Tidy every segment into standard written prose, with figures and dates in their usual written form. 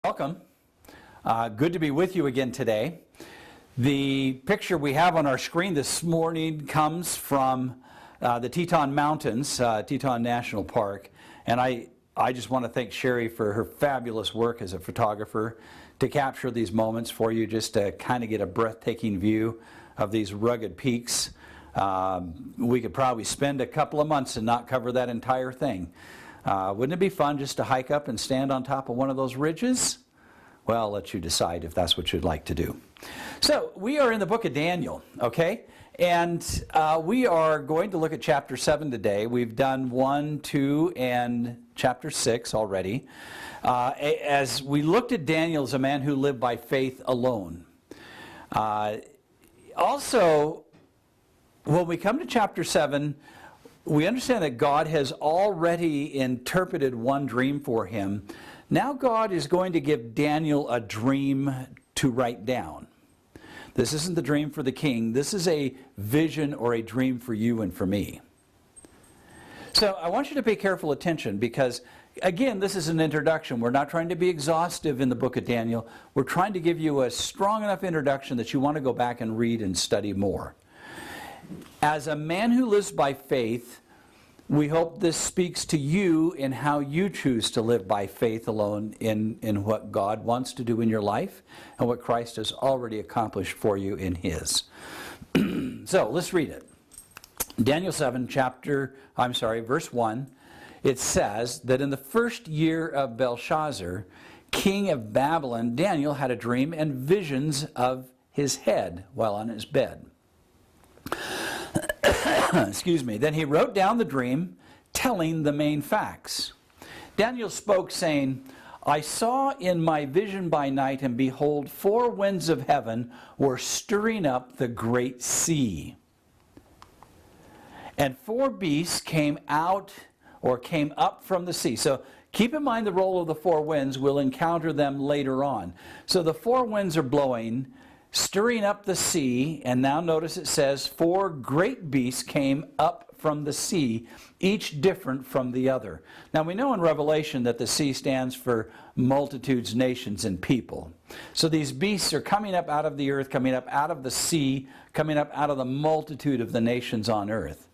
Welcome. Good to be with you again today. The picture we have on our screen this morning comes from the Teton Mountains, Teton National Park. And I just want to thank Sherry for her fabulous work as a photographer to capture these moments for you, just to kind of get a breathtaking view of these rugged peaks. We could probably spend a couple of months and not cover that entire thing. Wouldn't it be fun just to hike up and stand on top of one of those ridges? Well, I'll let you decide if that's what you'd like to do. So, we are in the book of Daniel, okay? And we are going to look at chapter 7 today. We've done 1, 2, and chapter 6 already. As we looked at Daniel as a man who lived by faith alone. Also, when we come to chapter 7, we understand that God has already interpreted one dream for him. Now God is going to give Daniel a dream to write down. This isn't the dream for the king. This is a vision or a dream for you and for me. So I want you to pay careful attention because, again, this is an introduction. We're not trying to be exhaustive in the book of Daniel. We're trying to give you a strong enough introduction that you want to go back and read and study more. As a man who lives by faith, we hope this speaks to you in how you choose to live by faith alone in what God wants to do in your life and what Christ has already accomplished for you in his. So let's read it. Daniel 7, verse 1, it says that in the first year of Belshazzar, king of Babylon, Daniel had a dream and visions of his head while on his bed. Excuse me. Then he wrote down the dream, telling the main facts. Daniel spoke, saying, I saw in my vision by night, and behold, 4 winds of heaven were stirring up the great sea. And 4 beasts came out, or came up from the sea. So keep in mind the role of the 4 winds. We'll encounter them later on. So the 4 winds are blowing, stirring up the sea, and now notice it says 4 great beasts came up from the sea, each different from the other. Now we know in Revelation that the sea stands for multitudes, nations, and people. So these beasts are coming up out of the earth, coming up out of the sea, coming up out of the multitude of the nations on earth.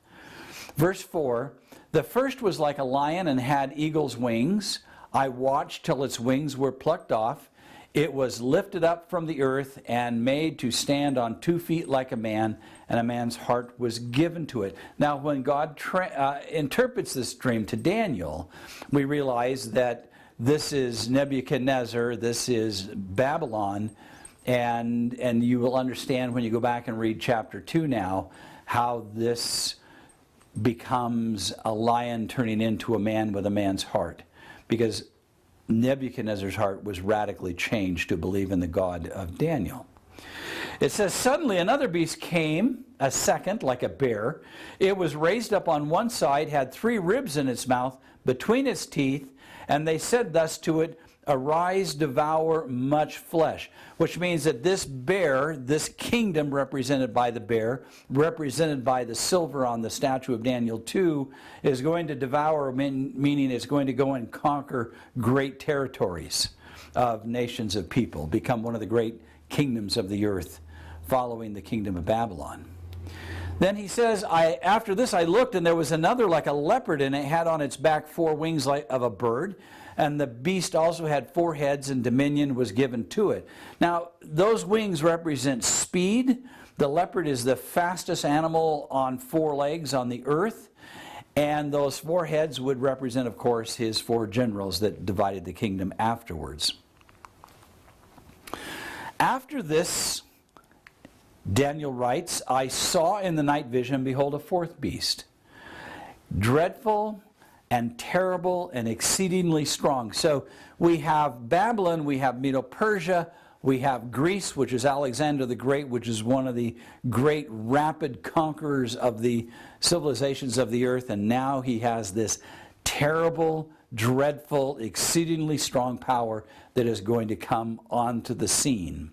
Verse 4, the first was like a lion and had eagle's wings. I watched till its wings were plucked off. It was lifted up from the earth and made to stand on 2 feet like a man, and a man's heart was given to it. Now, when God interprets this dream to Daniel, we realize that this is Nebuchadnezzar, this is Babylon, and you will understand when you go back and read chapter 2 now, how this becomes a lion turning into a man with a man's heart. Because Nebuchadnezzar's heart was radically changed to believe in the God of Daniel. It says, suddenly another beast came, a second, like a bear. It was raised up on one side, had 3 ribs in its mouth, between its teeth, and they said thus to it, arise, devour much flesh. Which means that this bear, this kingdom represented by the bear, represented by the silver on the statue of Daniel 2, is going to devour, meaning it's going to go and conquer great territories of nations of people, become one of the great kingdoms of the earth, following the kingdom of Babylon. Then he says, after this I looked, and there was another like a leopard, and it had on its back 4 wings like of a bird. And the beast also had 4 heads, and dominion was given to it. Now, those wings represent speed. The leopard is the fastest animal on 4 legs on the earth. And those 4 heads would represent, of course, his 4 generals that divided the kingdom afterwards. After this, Daniel writes, I saw in the night vision, behold, a 4th beast, dreadful and terrible and exceedingly strong. So we have Babylon, we have Medo-Persia, we have Greece, which is Alexander the Great, which is one of the great rapid conquerors of the civilizations of the earth, and now he has this terrible, dreadful, exceedingly strong power that is going to come onto the scene.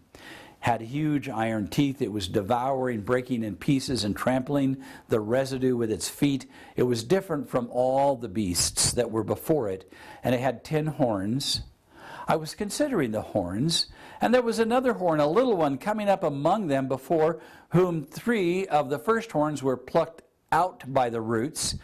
Had huge iron teeth. It was devouring, breaking in pieces, and trampling the residue with its feet. It was different from all the beasts that were before it, and it had 10 horns. I was considering the horns, and there was another horn, a little one, coming up among them, before whom 3 of the first horns were plucked out by the roots.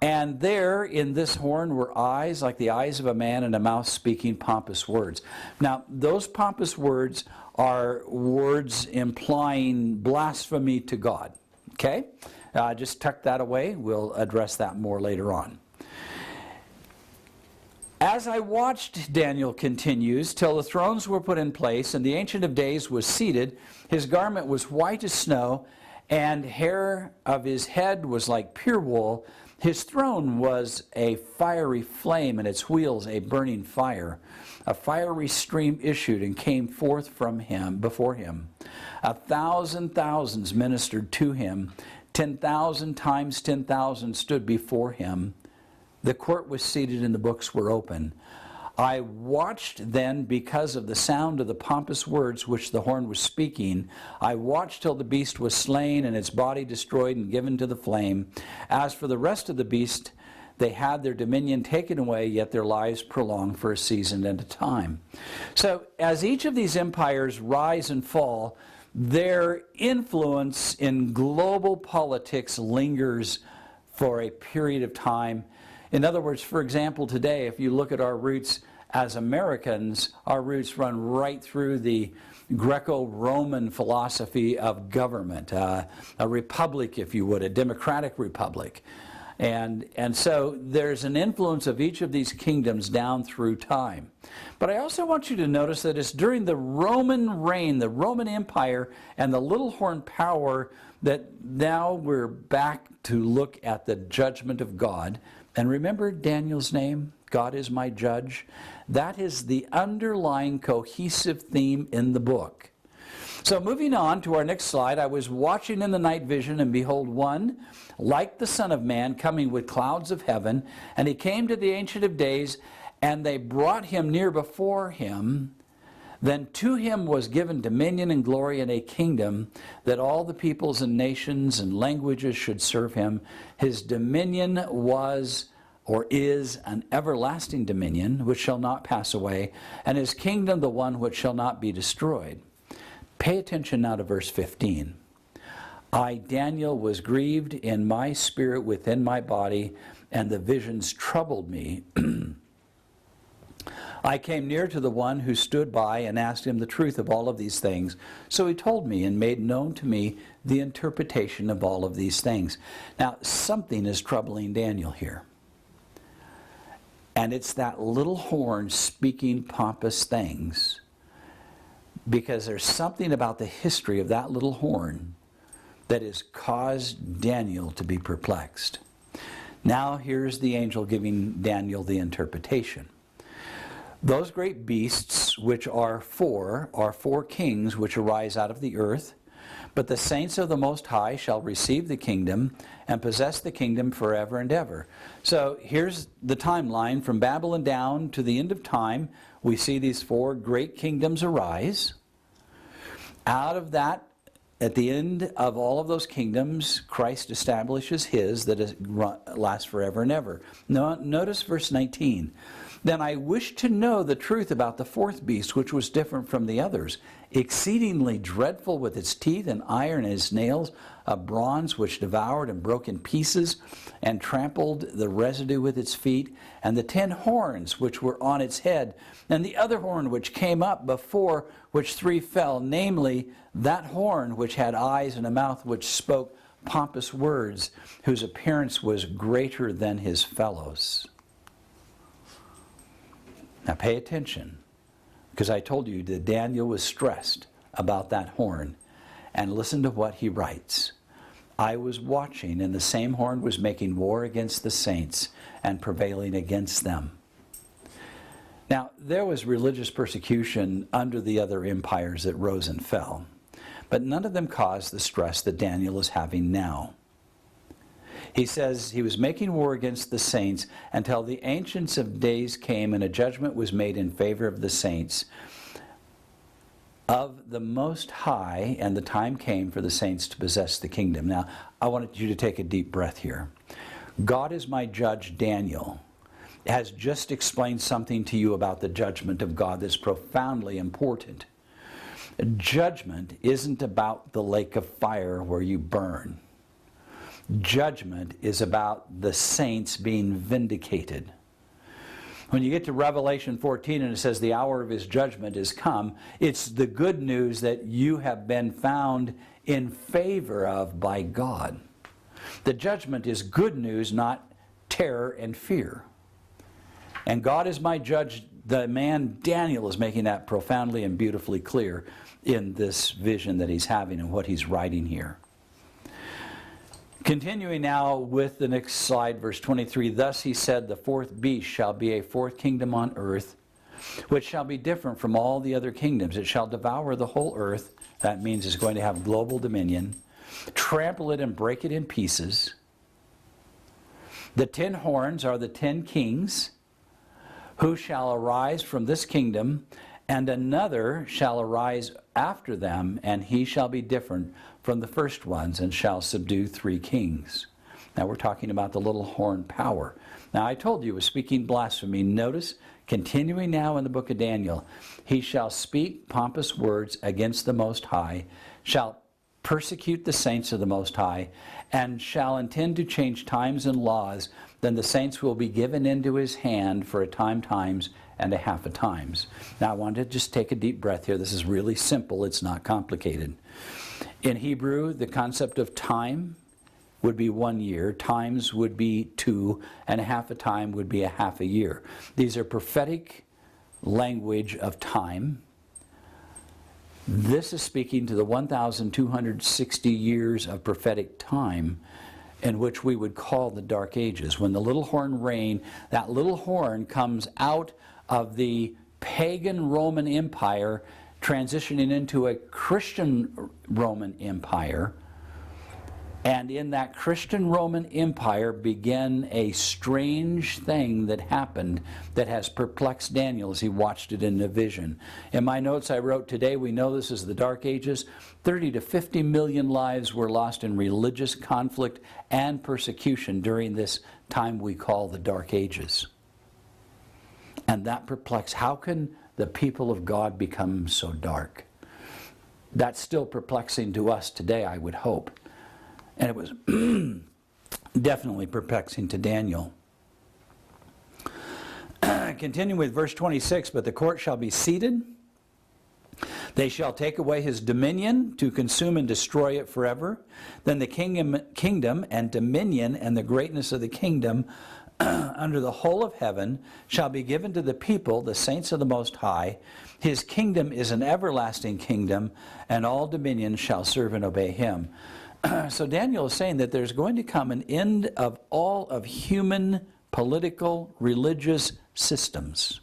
And there in this horn were eyes like the eyes of a man, and a mouth speaking pompous words. Now, those pompous words are words implying blasphemy to God. Okay? Just tuck that away. We'll address that more later on. As I watched, Daniel continues, till the thrones were put in place, and the Ancient of Days was seated. His garment was white as snow, and hair of his head was like pure wool. His throne was a fiery flame, and its wheels a burning fire. A fiery stream issued and came forth from him, before him. 1,000 thousands ministered to him. 10,000 times 10,000 stood before him. The court was seated and the books were open. I watched then because of the sound of the pompous words which the horn was speaking. I watched till the beast was slain and its body destroyed and given to the flame. As for the rest of the beast, they had their dominion taken away, yet their lives prolonged for a season and a time. So as each of these empires rise and fall, their influence in global politics lingers for a period of time. In other words, for example, today, if you look at our roots as Americans, our roots run right through the Greco-Roman philosophy of government, a republic, if you would, a democratic republic. And so there's an influence of each of these kingdoms down through time. But I also want you to notice that it's during the Roman reign, the Roman Empire, and the little horn power that now we're back to look at the judgment of God. And remember Daniel's name, God is my judge? That is the underlying cohesive theme in the book. So moving on to our next slide, I was watching in the night vision, and behold, one, like the Son of Man, coming with clouds of heaven, and he came to the Ancient of Days, and they brought him near before him. Then to him was given dominion and glory and a kingdom, that all the peoples and nations and languages should serve him. His dominion was, or is, an everlasting dominion, which shall not pass away, and his kingdom the one which shall not be destroyed. Pay attention now to verse 15. I, Daniel, was grieved in my spirit within my body, and the visions troubled me. I came near to the one who stood by and asked him the truth of all of these things. So he told me and made known to me the interpretation of all of these things. Now, something is troubling Daniel here. And it's that little horn speaking pompous things. Because there's something about the history of that little horn that has caused Daniel to be perplexed. Now here's the angel giving Daniel the interpretation. Those great beasts, which are four kings which arise out of the earth, but the saints of the Most High shall receive the kingdom and possess the kingdom forever and ever. So here's the timeline from Babylon down to the end of time. We see these 4 great kingdoms arise. Out of that, at the end of all of those kingdoms, Christ establishes his that lasts forever and ever. Now, notice verse 19. Then I wished to know the truth about the 4th beast, which was different from the others, exceedingly dreadful with its teeth and iron and its nails, of bronze, which devoured and broke in pieces and trampled the residue with its feet, and the 10 horns which were on its head, and the other horn which came up before which 3 fell, namely that horn which had eyes and a mouth which spoke pompous words, whose appearance was greater than his fellows. Now pay attention, because I told you that Daniel was stressed about that horn. And listen to what he writes. I was watching, and the same horn was making war against the saints and prevailing against them. Now, there was religious persecution under the other empires that rose and fell, but none of them caused the stress that Daniel is having now. He says he was making war against the saints until the Ancients of Days came and a judgment was made in favor of the saints of the Most High, and the time came for the saints to possess the kingdom. Now, I wanted you to take a deep breath here. God is my judge, Daniel, has just explained something to you about the judgment of God that's profoundly important. Judgment isn't about the lake of fire where you burn. Judgment is about the saints being vindicated. When you get to Revelation 14 and it says the hour of his judgment is come, it's the good news that you have been found in favor of by God. The judgment is good news, not terror and fear. And God is my judge. The man Daniel is making that profoundly and beautifully clear in this vision that he's having and what he's writing here. Continuing now with the next slide, verse 23, thus he said, the fourth beast shall be a fourth kingdom on earth, which shall be different from all the other kingdoms. It shall devour the whole earth. That means it's going to have global dominion. Trample it and break it in pieces. The 10 horns are the 10 kings who shall arise from this kingdom, and another shall arise after them, and he shall be different from the first ones, and shall subdue 3 kings. Now we're talking about the little horn power. Now I told you it was speaking blasphemy. Notice, continuing now in the book of Daniel, he shall speak pompous words against the Most High, shall persecute the saints of the Most High, and shall intend to change times and laws. Then the saints will be given into his hand for a times, and a half a times. Now I want to just take a deep breath here. This is really simple. It's not complicated. In Hebrew, the concept of time would be 1 year. Times would be 2, and a half a time would be a half a year. These are prophetic language of time. This is speaking to the 1,260 years of prophetic time in which we would call the Dark Ages. When the little horn reign, that little horn comes out of the pagan Roman Empire, transitioning into a Christian Roman Empire. And in that Christian Roman Empire began a strange thing that happened that has perplexed Daniel as he watched it in the vision. In my notes I wrote, today we know this is the Dark Ages. 30 to 50 million lives were lost in religious conflict and persecution during this time we call the Dark Ages. And that perplexed. How can the people of God become so dark? That's still perplexing to us today, I would hope. And it was definitely perplexing to Daniel. Continuing with verse 26, but the court shall be seated. They shall take away his dominion to consume and destroy it forever. Then the kingdom and dominion and the greatness of the kingdom under the whole of heaven shall be given to the people, the saints of the Most High. His kingdom is an everlasting kingdom, and all dominions shall serve and obey him. So Daniel is saying that there's going to come an end of all of human, political, religious systems.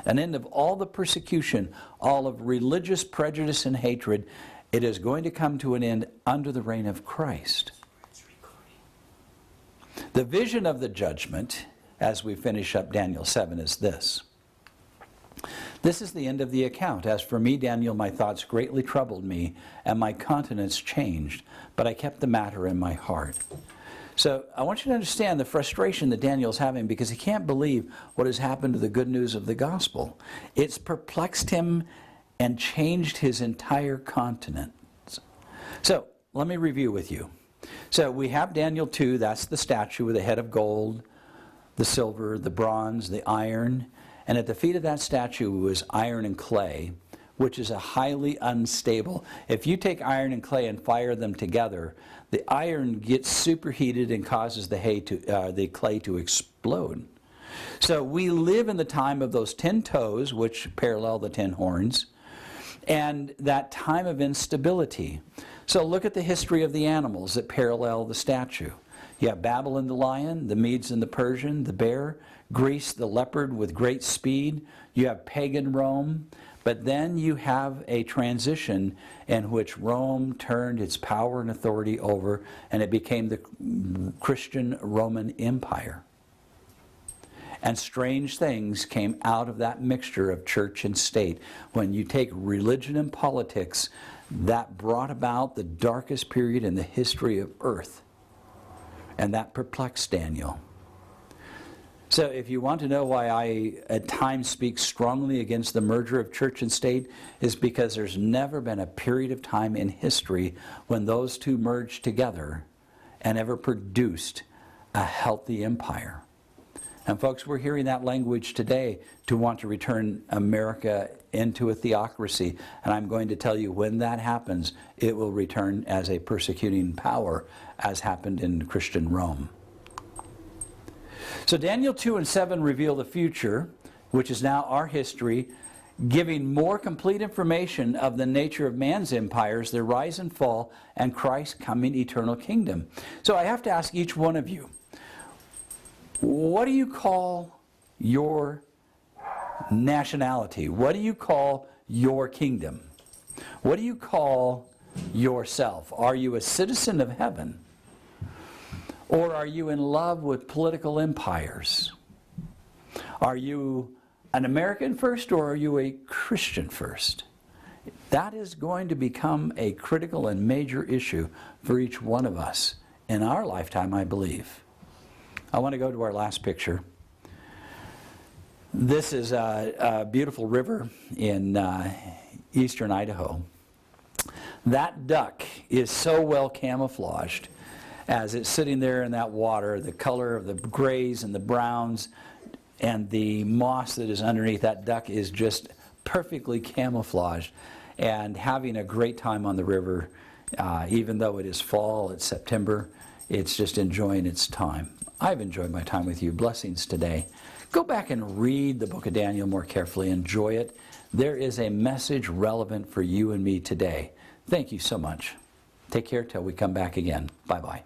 An end of all the persecution, all of religious prejudice and hatred. It is going to come to an end under the reign of Christ. The vision of the judgment, as we finish up Daniel 7, is this. This is the end of the account. As for me, Daniel, my thoughts greatly troubled me, and my countenance changed, but I kept the matter in my heart. So I want you to understand the frustration that Daniel's having because he can't believe what has happened to the good news of the gospel. It's perplexed him and changed his entire countenance. So let me review with you. So we have Daniel 2, that's the statue with the head of gold, the silver, the bronze, the iron. And at the feet of that statue was iron and clay, which is a highly unstable. If you take iron and clay and fire them together, the iron gets superheated and causes the clay to explode. So we live in the time of those 10 toes, which parallel the 10 horns, and that time of instability. So look at the history of the animals that parallel the statue. You have Babylon the lion, the Medes and the Persian, the bear, Greece the leopard with great speed. You have pagan Rome, but then you have a transition in which Rome turned its power and authority over, and it became the Christian Roman Empire. And strange things came out of that mixture of church and state. When you take religion and politics, that brought about the darkest period in the history of earth. And that perplexed Daniel. So if you want to know why I at times speak strongly against the merger of church and state, is because there's never been a period of time in history when those two merged together and ever produced a healthy empire. And folks, we're hearing that language today to want to return America into a theocracy. And I'm going to tell you, when that happens, it will return as a persecuting power, as happened in Christian Rome. So Daniel 2 and 7 reveal the future, which is now our history, giving more complete information of the nature of man's empires, their rise and fall, and Christ's coming eternal kingdom. So I have to ask each one of you, what do you call your nationality? What do you call your kingdom? What do you call yourself? Are you a citizen of heaven? Or are you in love with political empires? Are you an American first, or are you a Christian first? That is going to become a critical and major issue for each one of us in our lifetime, I believe. I want to go to our last picture. This is a beautiful river in eastern Idaho. That duck is so well camouflaged as it's sitting there in that water, the color of the grays and the browns and the moss that is underneath that duck is just perfectly camouflaged, and having a great time on the river. Even though it is fall, it's September, it's just enjoying its time. I've enjoyed my time with you. Blessings today. Go back and read the book of Daniel more carefully. Enjoy it. There is a message relevant for you and me today. Thank you so much. Take care till we come back again. Bye-bye.